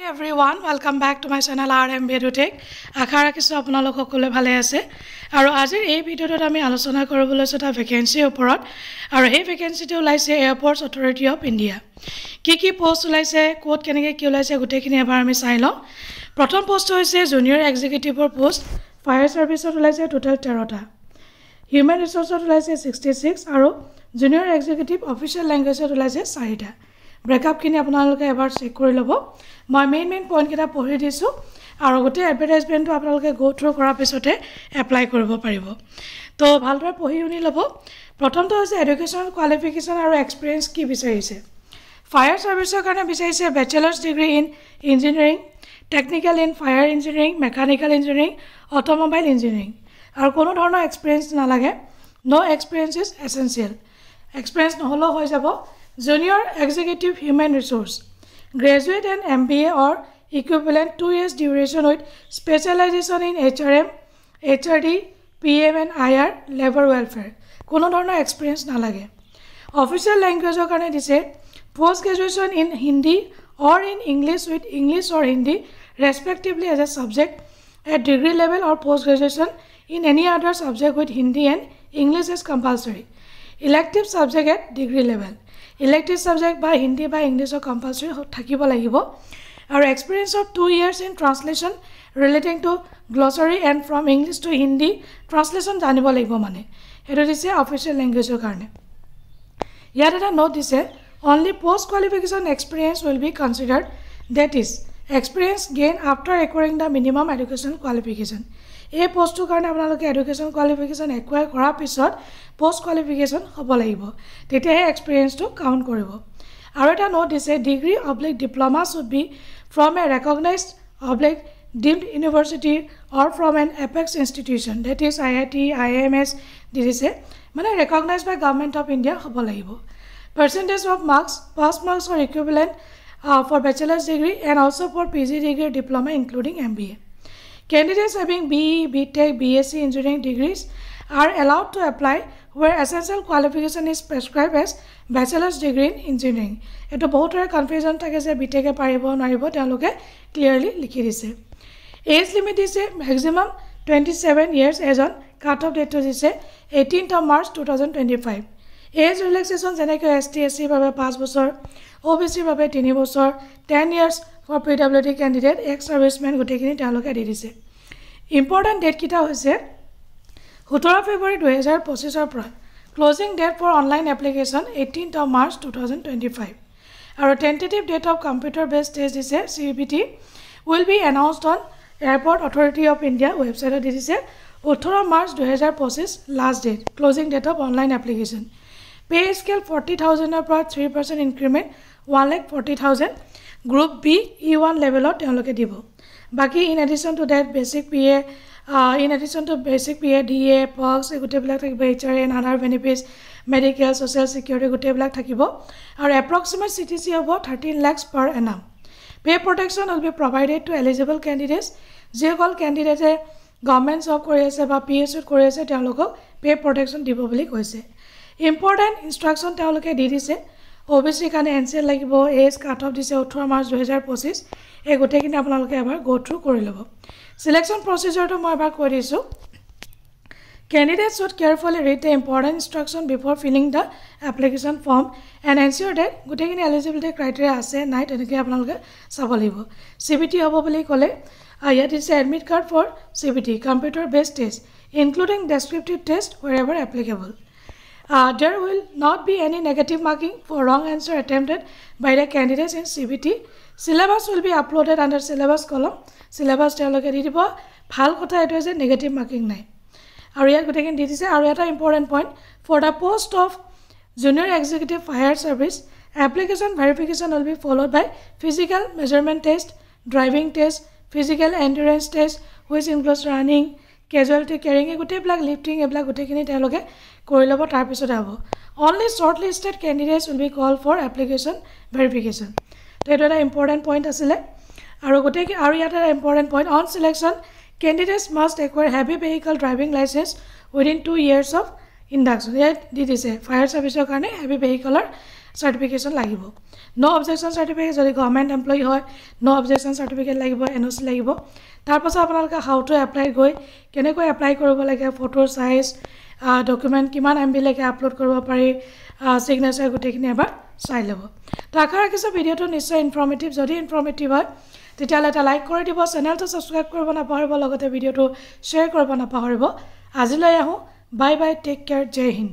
everyone, welcome back to my channel RM Bedutech. আশা ৰাখিছো আপোনালোক সকলোৱে ভালে আছে আৰু আজিৰ এই ভিডিঅ'টোত আমি আলোচনা কৰিব লৈছো এটা ভ্যাকেন্সিৰ ওপৰত আৰু এই ভ্যাকেন্সিটো ওলাইছে এয়াৰপোৰ্টছ অথৰিটি অফ ইণ্ডিয়া কি পোষ্ট ওলাইছে কোড কেনেকৈ কি ওলাইছে গোটেইখিনি এবাৰ আমি চাই লওঁ প্ৰথম পোষ্ট হৈছে জুনিয়ৰ এক্সিকিউটিভৰ পোষ্ট ফায়াৰ সাৰ্ভিসত ওলাইছে টোটাল 13টা হিউম্যান ৰিসোৰ্সত ওলাইছে 66 আৰু জুনিয়ৰ এক্সিকিউটিভ অফিচিয়েল ল্যাঙ্গুৱেজত ওলাইছে 4টা ব্ৰেকআপ কিনি আপোনালোকে এবাৰ চেক কৰি ল'ব মই মেইন পইণ্ট কেইটা পঢ়ি দিছো আৰু গোটেই এডভাৰটাইজমেন্টটো আপোনালোকে গো থ্ৰু কৰাৰ পিছতে এপ্লাই কৰিব পাৰিব তো ভালদৰে পঢ়ি শুনি ল'ব প্ৰথমটো হৈছে এডুকেশ্যন কোৱালিফিকেশ্যন আৰু এক্সপেৰিয়েন্স কি বিচাৰিছে ফায়াৰ সাৰ্ভিসৰ কাৰণে বিচাৰিছে bachelor's degree in engineering technical in fire engineering mechanical engineering automobile engineering আৰু কোনো ধৰণৰ এক্সপেৰিয়েন্স নালাগে no experience is essential experience নহলেও হৈ যাব Junior Executive Human Resource, graduate and MBA or equivalent 2 years duration with specialization in HRM, HRD, PM and IR, labor welfare. Kono dhornor experience na lage. Official language karone dise post graduation in Hindi or in English with English or Hindi respectively as a subject at degree level or post graduation in any other subject with Hindi and English is compulsory. Elective subject at degree level. Elective subject by Hindi by English or compulsory থাকিব লাগিব আৰু experience of 2 years in translation relating to glossary and from English to Hindi translation জানিব লাগিব মানে এটো দিছে official ল্যাঙ্গুৱেজৰ কাৰণে ইয়াত এটা নোট দিছে only post qualification experience will be considered that is experience gained after acquiring the minimum education qualification এই পোষ্টৰ কাৰণে আপোনালোকে এডুকেশ্যন কোৱালিফিকেশ্যন একুৱায়াৰ কৰাৰ পিছত পোষ্ট কোৱালিফিকেশ্যন হ'ব লাগিব তেতিয়াহে এক্সপেৰিয়েন্সটো কাউন্ট কৰিব আৰু এটা নোট দিছে degree oblique diploma should be from a recognised oblique deemed university or from an apex institution that is IIT IIMS দিছে মানে recognised by government of India হ'ব লাগিব percentage of marks pass marks or equivalent for bachelor's degree and also for PG degree diploma including MBA Candidates having BE, BTech, BSc engineering degrees are allowed to apply where essential qualification is prescribed as bachelor's degree in engineering. Eto bahutare confusion thake je BTech e paribo naribo teloke clearly likhi dise. Age limit is maximum 27 years as on cut off date is 18th of March 2025. Age relaxation jeneke ST SC babe 5 bochor, OBC babe 3 bochor, 10 years for PWD candidate ex serviceman gotekini teloke di dise important date kita hoise 17 February 2025 or pra closing date for online application 18th of March 2025 our tentative date of computer based test is CBT will be announced on Airport Authority of India website di dise 18 March 2025 last date closing date of online application pay scale 40,000 per 3% increment 1,40,000 Group B E1 level of teoloke dibo baki in addition to that basic PA DA POX gote blak thakibo HRA and other benefits medical social security gote blak thakibo or approximate CTC of 13 lakhs per annum pay protection will be provided to eligible candidates je all candidates government job kori ase ba PSU kori ase teolokok pay protection dibo boli koise important instruction teoloke di dise OBC কানে NCL লাগিব as cut off দিছে 18 March 2025 এই গোটেইখিনি আপোনালোকে এবাৰ গো through কৰি ল'ব selection প্ৰসিজাৰটো মই এবাৰ কৈ দিছো candidates should carefully read the important instruction before filling the application form and ensure that গোটেইখিনি eligibility criteria আছে নাই তেনেকৈ আপোনালোকে চাব লাগিব CBT হ'ব বুলি ক'লে ইয়াত is admit card for CBT computer based test including descriptive test wherever applicable there will not be any negative marking for wrong answer attempted by the candidates in CBT. Syllabus will be uploaded under syllabus column. Syllabus teoloke di dibo bhal kotha eto je negative marking nai. Aru yat gotekin di dise aru eta important point for the post of junior executive fire service application verification will be followed by physical measurement test, driving test, physical endurance test which includes running casualty carrying gote blak lifting ebla gotekini teloke kori lobo tar pisot abo only shortlisted candidates will be called for application verification to eta important point asile aru goteki aru yata important point on selection candidates must acquire heavy vehicle driving license within 2 years of induction yet did is a fire service karone heavy vehicle certification লাগিব নো objection certificate যদি government employee হয় নো objection certificate লাগিব NOC লাগিব তাৰপাছত আপোনালোকে how to apply গৈ কেনেকৈ apply কৰিব লাগে ফটোৰ সাইজ ডকুমেণ্ট কিমান MB লৈকে আপলোড কৰিব পাৰি সিগনেচাৰ গোটেইখিনি এবাৰ চাই ল'ব তো আশা ৰাখিছোঁ ভিডিঅ'টো নিশ্চয় ইনফৰ্মেটিভ যদি ইনফৰ্মেটিভ হয় তেতিয়াহ'লে এটা লাইক কৰি দিব চেনেলটো ছাবস্ক্ৰাইব কৰিব নাপাহৰিব লগতে ভিডিঅ'টো শ্বেয়াৰ কৰিব নাপাহৰিব আজিলৈ আহোঁ বাই বাই টেক কেয়াৰ জয় হিন্দ